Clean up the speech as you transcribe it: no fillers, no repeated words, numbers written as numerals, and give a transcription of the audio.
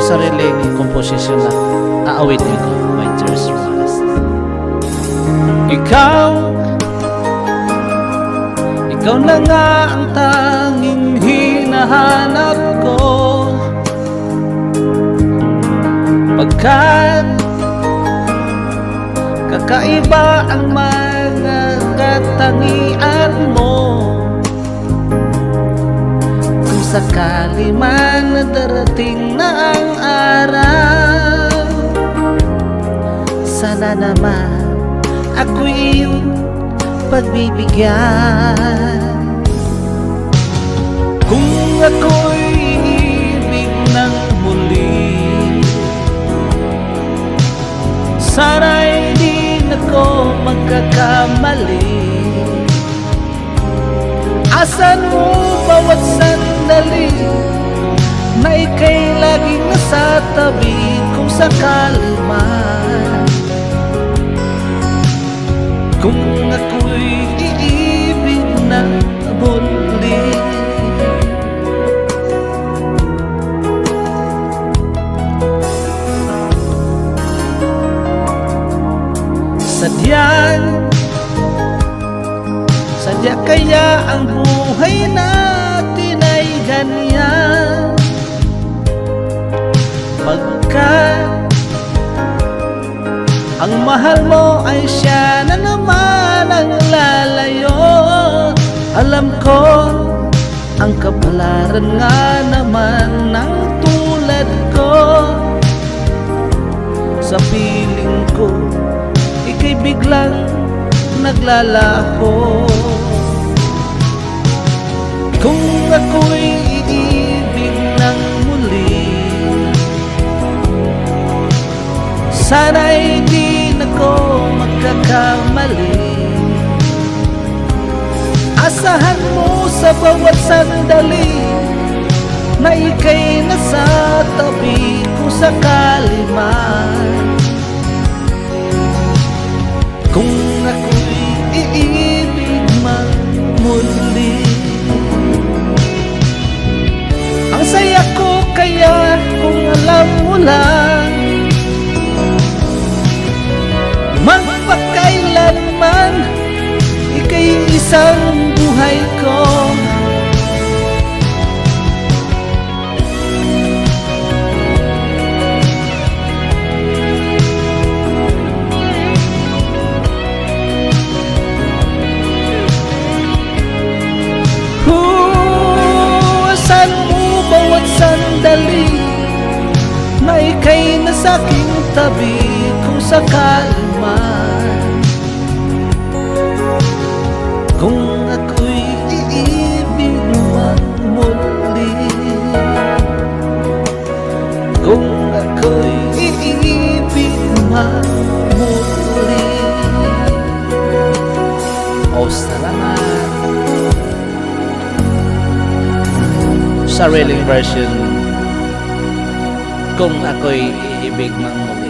sariling komposisyon na aawitin ko by Tears Morales. Ikaw na nga ang tanging hinahanap ko, pagkat kakaiba ang mga katangian mo. Kung sakali man na darating na ang araw, sana naman ako'y iyong pagbibigyan. Kung ako'y ibig ng muli, sana'y di na ko magkakamali. Asan mo bawat sandali na ika'y laging nasa tabi, kung sakali man. Kung ako'y iibig na muli, sadya kaya ang buhay natin ay ganyan, pagkat ang mahal mo ay siya na naman ang lalayo. Alam ko ang kapalaran nga naman ng tulad ko, sa piling ko ika'y biglang naglalaho. Kung ako'y iibig ng muli, sana'y di na ko magkakamali. Asahan mo sa bawat sandali na ika'y nasa tabi, kung sakali man. Kung ako'y iibig man muli, ang saya ko kaya kung alam mo lang, magpakailanman ika'y isang buhay ko. Saan mo bawat sandali na ika'y nasa aking tabi, kung sakali man. Kung ako'y iibig man muli, kung ako'y iibig man muli. Oh, salamat. Sariling version, kung ako'y iibig man muli.